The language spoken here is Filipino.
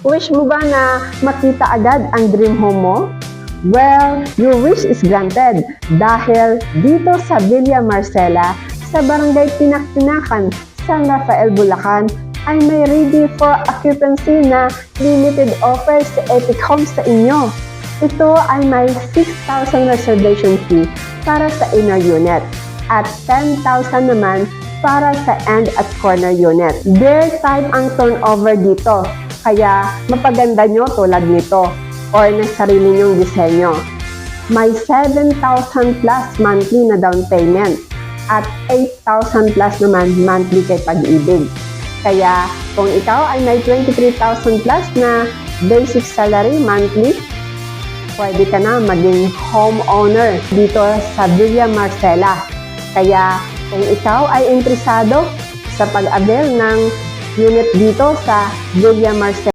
Wish mo ba na makita agad ang dream home mo? Well, your wish is granted dahil dito sa Villa Marcela, sa Barangay Pinakpinakan, San Rafael, Bulacan, ay may ready for occupancy na limited offers sa Epic Homes sa inyo. Ito ay may 6,000 reservation fee para sa inner unit at 10,000 naman para sa end at corner unit. Bare type ang turnover dito, kaya mapaganda nyo tulad nito or ng sarili nyong disenyo. May 7,000 plus monthly na down payment at 8,000 plus naman monthly kay Pag-ibig. Kaya kung ikaw ay may 23,000 plus na basic salary monthly, pwede ka na maging homeowner dito sa Villa Marcela. Kaya kung ikaw ay interesado sa pag-avail ng unit dito sa Villa Marcela,